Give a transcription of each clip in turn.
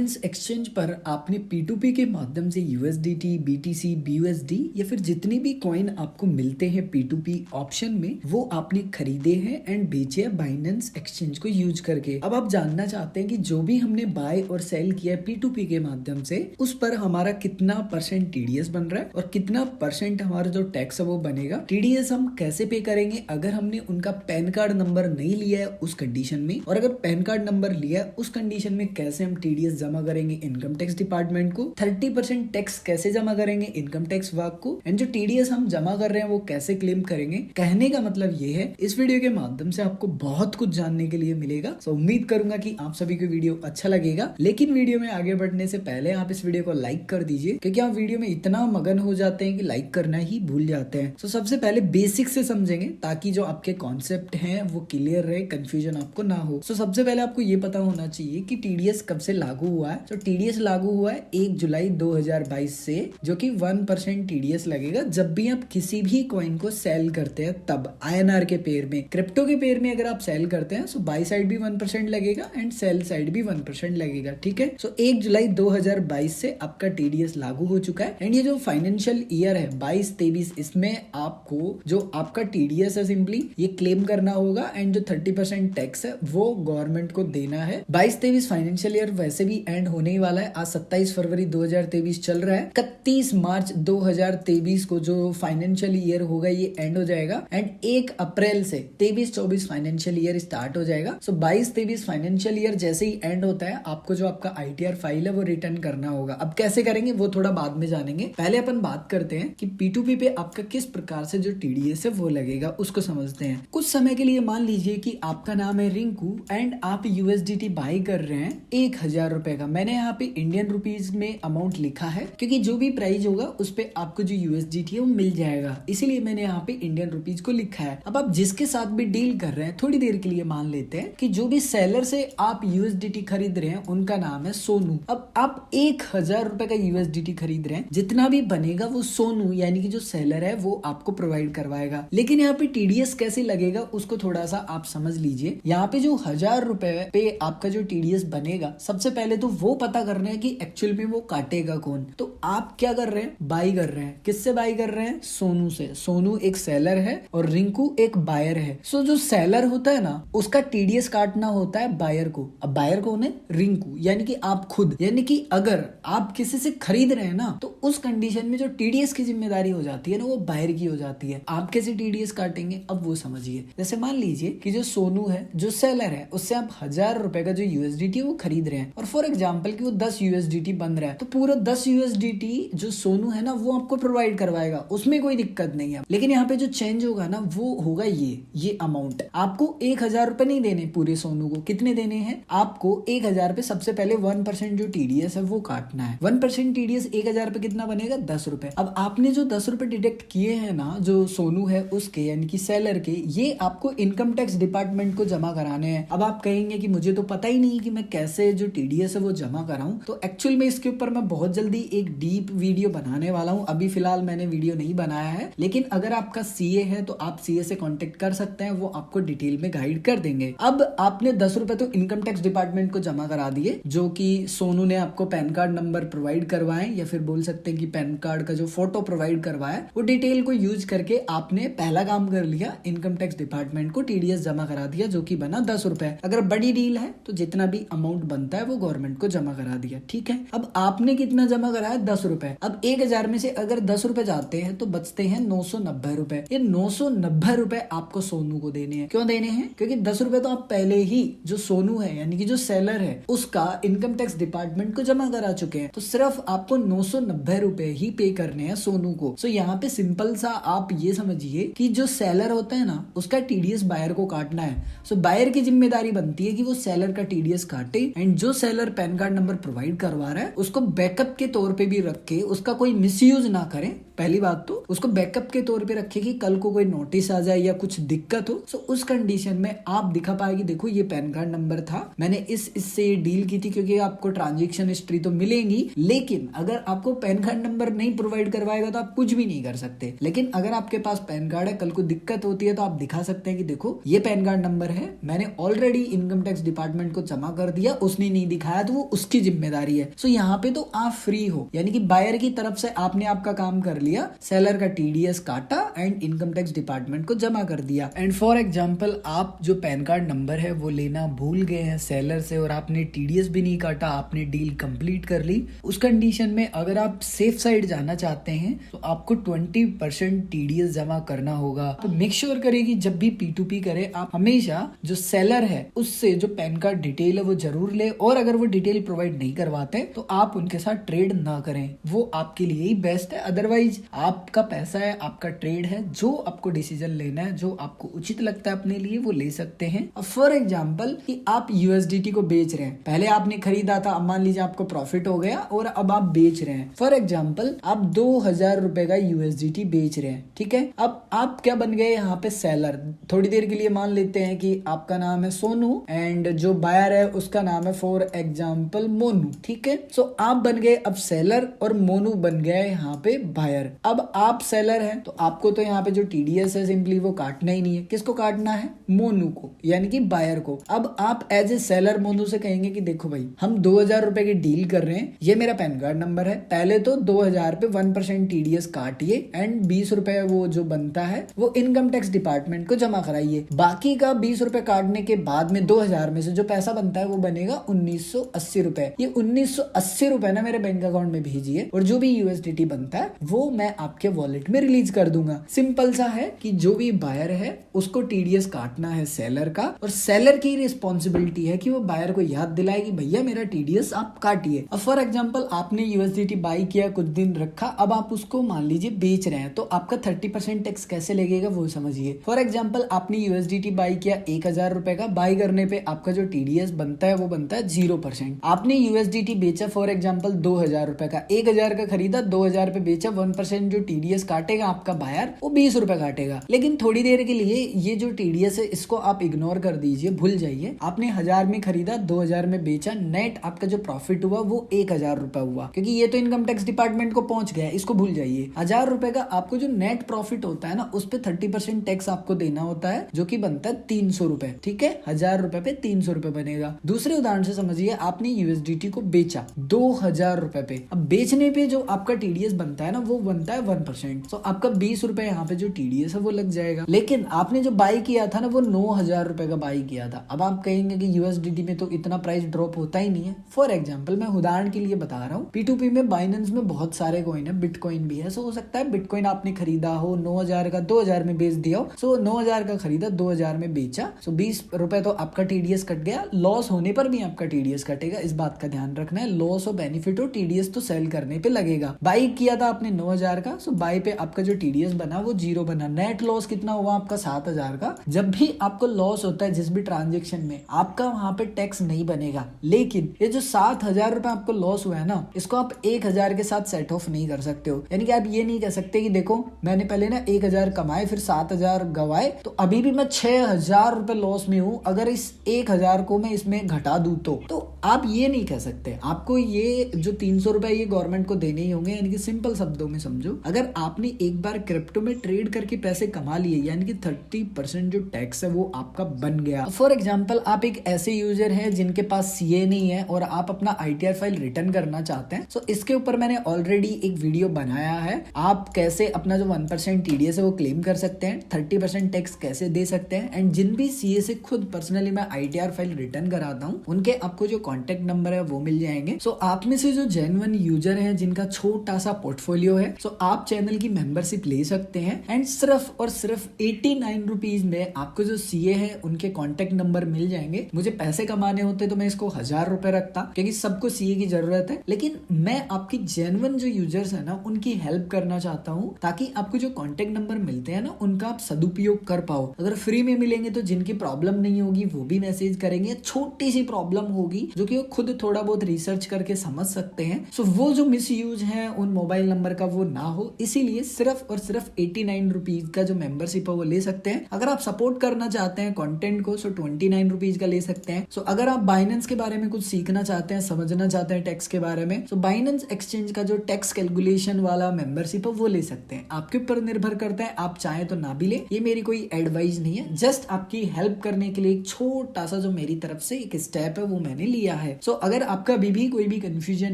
Binance exchange पर आपने P2P के माध्यम से USDT, BTC, BUSD या फिर जितनी भी कॉइन आपको मिलते हैं P2P ऑप्शन में, वो आपने खरीदे हैं एंड बेचे हैं बाइनेंस एक्सचेंज को यूज करके। अब आप जानना चाहते हैं कि जो भी हमने बाय और सेल किया है P2P के माध्यम से, उस पर हमारा कितना परसेंट TDS बन रहा है और कितना परसेंट हमारा जो टैक्स है वो बनेगा। TDS हम कैसे पे करेंगे अगर हमने उनका पैन कार्ड नंबर नहीं लिया है उस कंडीशन में, और अगर पैन कार्ड नंबर लिया है उस कंडीशन में कैसे हम TDS जमा करेंगे इनकम टैक्स डिपार्टमेंट को, 30% टैक्स कैसे जमा करेंगे इनकम टैक्स विभाग को, एंड जो TDS हम जमा कर रहे हैं वो कैसे क्लेम करेंगे। कहने का मतलब ये है, इस वीडियो के माध्यम से आपको बहुत कुछ जानने के लिए मिलेगा। सो उम्मीद करूंगा कि आप सभी को वीडियो अच्छा लगेगा, लेकिन वीडियो में आगे बढ़ने से पहले आप इस वीडियो को लाइक कर दीजिए, क्योंकि आप वीडियो में इतना मगन हो जाते हैं कि लाइक करना ही भूल जाते हैं। तो सबसे पहले बेसिक से समझेंगे ताकि जो आपके कॉन्सेप्ट हैं वो क्लियर रहे, कंफ्यूजन आपको ना हो। तो सबसे पहले आपको ये पता होना चाहिए कि TDS कब से लागू हुआ है। तो TDS लागू हुआ है 1 जुलाई 2022 से, जो कि 1% TDS लगेगा जब भी आप किसी भी कॉइन को सेल करते हैं। तब INR के पेयर में, क्रिप्टो के पेयर में अगर आप सेल करते हैं तो बाई साइड भी 1% लगेगा एंड सेल साइड भी 1% लगेगा। ठीक है, सो 1 जुलाई 2022 से आपका TDS लागू हो चुका है। एंड ये जो फाइनेंशियल ईयर है 22-23, इसमें आपको जो आपका TDS है सिंपली ये क्लेम करना होगा एंड जो 30% टैक्स है वो गवर्नमेंट को देना है। 22-23 फाइनेंशियल ईयर वैसे भी एंड होने ही वाला है। आज 27 फरवरी 2023 चल रहा है। 31 मार्च 2023 को जो फाइनेंशियल ईयर होगा ये एंड हो जाएगा एंड 1 अप्रैल से 23-24 फाइनेंशियल ईयर स्टार्ट हो जाएगा। सो 22-23 फाइनेंशियल ईयर जैसे ही एंड होता है आपको जो आपका ITR फाइल है वो रिटर्न करना होगा। अब कैसे करेंगे वो थोड़ा बाद में जानेंगे, पहले अपन बात करते हैं कि P2P पे आपका किस प्रकार से जो TDS है वो लगेगा, उसको समझते हैं। कुछ समय के लिए मान लीजिए कि आपका नाम है रिंकू एंड आप USDT बाई कर रहे हैं 1000 रुपए का। मैंने यहाँ पे इंडियन रुपीज में अमाउंट लिखा है, क्योंकि जो भी प्राइस होगा उस पे आपको जो USDT है वो मिल जाएगा, इसीलिए मैंने यहाँ पे इंडियन रुपीज को लिखा है। अब आप जिसके साथ भी डील कर रहे हैं, थोड़ी देर के लिए मान लेते हैं कि जो भी सेलर से आप USDT खरीद रहे हैं उनका नाम है सोनू। अब आप 1000 रुपए का USDT खरीद रहे हैं, जितना भी बनेगा वो सोनू यानी कि जो सेलर है वो आपको प्रोवाइड करवाएगा। लेकिन यहाँ पे TDS कैसे लगेगा उसको थोड़ा सा आप समझ लीजिए। यहाँ पे जो 1000 रुपए पे आपका जो TDS बनेगा, सबसे पहले तो वो पता करना है कि एक्चुअल में वो काटेगा कौन। तो आप क्या कर रहे हैं, बाई कर रहे हैं। किससे बाई कर रहे हैं? सोनू से। सोनू एक सेलर है और रिंकू एक बायर है। सो जो सेलर होता है ना उसका TDS काटना होता है बायर को। अब बायर कौन है? रिंकू, यानी कि आप खुद। यानी कि अगर आप किसी से खरीद रहे हैं ना तो उस कंडीशन में जो TDS की जिम्मेदारी हो जाती है ना वो बायर की हो जाती है। आप कैसे TDS काटेंगे अब वो समझिए। जैसे मान लीजिए कि जो सोनू है जो सेलर है उससे आप 1000 रुपए का जो USDT है वो खरीद रहे हैं और फॉर एग्जांपल कि वो 10 USDT बन रहा है, तो पूरा 10 USDT जो सोनू है ना वो आपको प्रोवाइड करवाएगा, उसमें कोई दिक्कत नहीं है। लेकिन यहाँ पे जो चेंज होगा ना वो होगा ये अमाउंट। आपको 1000 रुपए नहीं देने पूरे सोनू को। कितने देने हैं? आपको 1000 पे सबसे पहले 1% जो TDS है वो काटना है। 1% TDS 1000 पे कितना बनेगा? 10 रुपए। अब आपने जो 10 रुपए डिडक्ट किए हैं ना जो सोनू है उसके यानी कि सेलर के, ये आपको इनकम टैक्स डिपार्टमेंट को जमा कराने हैं। अब आप कहेंगे कि मुझे तो पता ही नहीं कि मैं कैसे जो TDS है वो जमा कराऊं, तो एक्चुअल में इसके ऊपर मैं बहुत जल्दी एक डीप वीडियो बनाने वाला हूं। अभी फिलहाल मैंने वीडियो नहीं बनाया है, लेकिन अगर आपका CA है तो आप CA से कांटेक्ट कर सकते हैं, वो आपको डिटेल में गाइड कर देंगे। अब आपने 10 रुपए तो इनकम टैक्स डिपार्टमेंट को जमा करा दिए, जो कि सोनू ने आपको पैन कार्ड नंबर प्रोवाइड करवाए या फिर बोल सकते हैं कि पैन कार्ड का जो फोटो प्रोवाइड करवाया, वो डिटेल को यूज करके आपने पहला काम कर लिया, इनकम टैक्स डिपार्टमेंट को TDS जमा करा दिया, जो कि बना 10 रुपए। अगर बड़ी डील है तो जितना भी अमाउंट बनता है वो गवर्नमेंट को जमा करा दिया। ठीक है, अब आपने कितना जमा कराया? 10 रुपए। अब 1000 में से अगर 10 रुपए जाते हैं तो बचते हैं 990 रुपए। ये 990 रुपए आपको सोनू को देने हैं। क्यों देने हैं? क्योंकि 10 रुपए तो आप पहले ही जो सोनू है यानी कि जो सेलर है उसका इनकम टैक्स डिपार्टमेंट को जमा करा चुके हैं, तो सिर्फ आपको 990 रुपए ही पे करने हैं सोनू को। सो यहाँ पे सिंपल सा आप ये समझिए कि जो सेलर होता है ना उसका TDS बायर को काटना है। सो बायर की जिम्मेदारी बनती है कि वो सेलर का TDS काटे एंड जो seller pan card number provide करवा रहा है उसको बैकअप के तौर पे भी रख के उसका कोई मिसयूज ना करें, पहली बात तो उसको बैकअप के तौर पे रखे कि कल को कोई नोटिस आ जाए या कुछ दिक्कत हो, तो उस कंडीशन में आप दिखा पाएगी देखो ये पैन कार्ड नंबर था, मैंने इससे डील की थी, क्योंकि आपको ट्रांजेक्शन हिस्ट्री तो मिलेंगी, लेकिन अगर आपको पैन कार्ड नंबर नहीं प्रोवाइड करवाएगा तो आप कुछ भी नहीं कर सकते। लेकिन अगर आपके पास पैन कार्ड है, कल को दिक्कत होती है तो आप दिखा सकते हैं कि देखो ये पैन कार्ड नंबर है, मैंने ऑलरेडी इनकम टैक्स डिपार्टमेंट को जमा कर दिया, उसने नहीं दिखाया तो वो उसकी जिम्मेदारी है। सो यहाँ पे तो आप फ्री हो, यानी कि बायर की तरफ से आपने आपका काम कर लिया, सेलर का टीडीएस काटा एंड इनकम टैक्स डिपार्टमेंट को जमा कर दिया। एंड फॉर एग्जांपल आप जो पैन कार्ड नंबर है वो लेना भूल गए हैं सेलर से और आपने टीडीएस भी नहीं काटा, आपने डील कंप्लीट कर ली, उस कंडीशन में अगर आप सेफ साइड जाना चाहते हैं तो आपको 20% टीडीएस जमा करना होगा। तो मेक श्योर करें कि जब भी P2P करे आप हमेशा जो सेलर है उससे जो पैन कार्ड डिटेल है वो जरूर ले, और अगर वो डिटेल प्रोवाइड नहीं करवाते तो आप उनके साथ ट्रेड ना करें, वो आपके लिए ही बेस्ट है। अदरवाइज आपका पैसा है, आपका ट्रेड है, जो आपको डिसीजन लेना है, जो आपको उचित लगता है अपने लिए वो ले सकते हैं। अब फॉर एग्जांपल कि आप यूएसडीटी को बेच रहे हैं, पहले आपने खरीदा था, अब मान लीजिए आपको प्रॉफिट हो गया और अब आप बेच रहे हैं। फॉर एग्जांपल आप 2000 रुपए का यूएसडीटी बेच रहे हैं, ठीक है। अब आप क्या बन गए यहाँ पे सेलर। थोड़ी देर के लिए मान लेते हैं कि आपका नाम है सोनू एंड जो बायर है उसका नाम है फॉर एग्जांपल मोनू, ठीक है। सो आप बन गए अब सेलर और मोनू बन गया यहाँ पे बायर। अब आप सेलर हैं तो आपको तो यहाँ पे जो टीडीएस है सिंपली वो काटना ही नहीं है, किसको काटना है, मोनू को, यानी कि बायर को। अब आप एज ए सेलर मोनू से कहेंगे कि देखो भाई हम 2000 रुपए की डील कर रहे हैं, ये मेरा पैन कार्ड नंबर है, पहले तो 2000 पे 1% टीडीएस काटिए एंड 20 रुपए वो जो बनता है वो इनकम टैक्स डिपार्टमेंट को जमा कराइए। बाकी का 20 रुपए काटने के बाद में 2000 में से जो पैसा बनता है वो बनेगा 1980 रुपए। ये 1980 रुपए ना मेरे बैंक अकाउंट में भेजिए और जो भी यूएसडीटी बनता है वो मैं आपके वॉलेट में रिलीज कर दूंगा। सिंपल सा है कि जो भी बायर है उसको टीडीएस काटना है सेलर का, और सेलर की रिस्पॉन्सिबिलिटी है कि वो बायर को याद दिलाए कि भैया मेरा टीडीएस आप काटिए। अब फॉर एग्जांपल आपने यूएसडीटी बाई किया, कुछ दिन रखा, अब आप उसको मान लीजिए बेच रहे हैं, तो आपका 30% टैक्स कैसे लगेगा वो समझिए। फॉर एग्जांपल आपने यूएसडीटी बाई किया 1000 रुपए का, बाई करने पे आपका जो टीडीएस बनता है वो बनता है 0%। आपने यूएसडीटी बेचा फॉर एग्जांपल 2000 रुपए का, 1000 का खरीदा, 2000 पे बेचा, 1% जो टीडीएस काटेगा आपका बायर वो 20 रुपए काटेगा। लेकिन थोड़ी देर के लिए ये जो टीडीएस है इसको आप इग्नोर कर दीजिए, भूल जाइए। आपने 1000 में खरीदा, 2000 में बेचा, नेट आपका जो प्रॉफिट हुआ वो 1000 रुपए हुआ, क्योंकि ये तो इनकम टैक्स डिपार्टमेंट को पहुंच गया, इसको भूल जाइए। 1000 रुपए का आपको जो नेट प्रॉफिट होता है ना उस पे 30% टैक्स आपको देना होता है, जो कि बनता है 300 रुपए, ठीक है। 1000 रुपए पे 300 रुपए बनेगा। दूसरे उदाहरण से समझिए, आपने यूएसडीटी को बेचा 2000 रुपए पे, अब बेचने पे जो आपका टीडीएस बनता है ना वो बनता है 1%, तो आपका 20 रुपए यहाँ पे जो टीडीएस है वो लग जाएगा। लेकिन आपने जो बाई किया था ना वो 9000 रुपए का बाई किया था। अब आप कहेंगे कि यूएसडीटी में तो इतना प्राइस ड्रॉप होता ही नहीं है। फॉर एग्जांपल मैं उदाहरण के लिए बता रहा हूँ, P2P में बाइनेंस में बहुत सारे कॉइन है, बिटकॉइन भी है। सो हो सकता है बिटकॉइन आपने खरीदा हो 9000 का, 2000 में बेच दिया हो। सो 9000 का खरीदा, 2000 में बेचा, सो 20 रुपए तो आपका टीडीएस कट गया। लॉस होने पर भी आपका टीडीएस कटेगा, इस बात का ध्यान रखना है। लॉस और बेनिफिट हो, टीडीएस तो सेल करने पे लगेगा। बाई किया था आपने 9000 का, सो बाई पे आपका जो टीडीएस बना वो 0 बना। नेट लॉस कितना हुआ आपका 7000 का। जब भी आपको लॉस होता है जिस भी ट्रांजेक्शन में, आपका वहां पे टैक्स नहीं बनेगा। लेकिन ये जो 7000 रुपए आपको लॉस हुआ है ना, इसको आप 1000 के साथ सेट ऑफ नहीं कर सकते हो। यानी कि आप ये नहीं कह सकते कि देखो मैंने पहले ना 1000 कमाए फिर 7000 गवाए, तो अभी भी मैं 6000 रुपए लॉस में हूं, अगर इस 1000 को मैं इसमें घटा दूं तो आप ये नहीं कह सकते। आपको ये जो 300 रुपए ये गवर्नमेंट को देने ही होंगे। यानी कि सिंपल शब्दों में समझो, अगर आपने एक बार क्रिप्टो में ट्रेड करके पैसे कमा लिए, यानी कि 30% जो टैक्स है वो आपका बन गया। फॉर एग्जांपल आप एक ऐसे यूजर हैं जिनके पास सीए नहीं है और आप अपना आईटीआर फाइल रिटर्न करना चाहते हैं, सो इसके ऊपर मैंने ऑलरेडी एक वीडियो बनाया है। आप कैसे अपना जो 1% टीडीएस है वो क्लेम कर सकते हैं, 30% टैक्स कैसे दे सकते हैं, एंड जिन भी सीए से खुद पर्सनली मैं आईटीआर फाइल रिटर्न कराता हूँ उनके आपको जो कॉन्टेक्ट नंबर है वो मिल जाएंगे। सो आप में से जो जेन्युइन यूजर है जिनका छोटा सा पोर्टफोलियो है, सो आप चैनल की मेंबरशिप ले सकते हैं एंड सिर्फ और सिर्फ 89 रुपीज में आपको जो सीए है उनके कॉन्टेक्ट नंबर मिल जाएंगे। मुझे पैसे कमाने होते तो मैं इसको 1000 रुपए रखता, क्योंकि सबको सीए की जरूरत है। लेकिन मैं आपकी जेन्युइन जो यूजर्स है ना उनकी हेल्प करना चाहता हूँ, ताकि आपको जो कॉन्टेक्ट नंबर मिलते हैं ना उनका आप सदुपयोग कर पाओ। अगर फ्री में मिलेंगे तो जिनकी प्रॉब्लम नहीं होगी वो भी मैसेज करेंगे, छोटी सी प्रॉब्लम होगी जो जो कि वो खुद थोड़ा बहुत रिसर्च करके समझ सकते हैं। सो वो जो मिस यूज है उन मोबाइल नंबर का वो ना हो, इसीलिए सिर्फ और सिर्फ 89 रुपीज का जो मेंबरशिप है वो ले सकते हैं। अगर आप सपोर्ट करना चाहते हैं कंटेंट को, सो 29 रुपीज का ले सकते हैं। सो अगर आप बाइनेंस के बारे में कुछ सीखना चाहते हैं, समझना चाहते हैं टैक्स के बारे में, सो बाइनेंस एक्सचेंज का जो टैक्स कैलकुलेशन वाला मेंबरशिप है वो ले सकते हैं। आपके ऊपर निर्भर करता है, आप चाहें तो ना भी ले, ये मेरी कोई एडवाइस नहीं है, जस्ट आपकी हेल्प करने के लिए एक छोटा सा जो मेरी तरफ से एक स्टेप है वो मैंने लिया है। सो अगर आपका अभी भी कोई भी कंफ्यूजन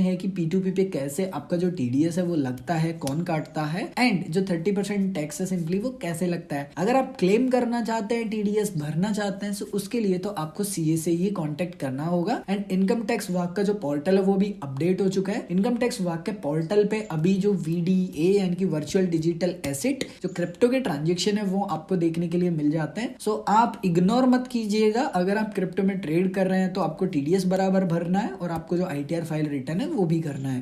है कि P2P पे कैसे आपका जो TDS है वो लगता है, कौन काटता है, एंड जो 30% टैक्स है सिंपली वो कैसे लगता है, अगर आप क्लेम करना चाहते हैं, TDS भरना चाहते हैं, सो उसके लिए तो आपको CA से ही कॉन्टेक्ट करना होगा। एंड इनकम टैक्स विभाग का जो पोर्टल है वो भी अपडेट हो चुका है। इनकम टैक्स विभाग के पोर्टल पे अभी जो VDA यानी कि वर्चुअल डिजिटल एसेट जो क्रिप्टो के ट्रांजेक्शन है वो आपको देखने के लिए मिल जाते हैं। सो आप इग्नोर मत कीजिएगा, अगर आप क्रिप्टो में ट्रेड कर रहे हैं तो आपको TDS बराबर भरना है और आपको जो ITR फाइल रिटर्न है वो भी करना है।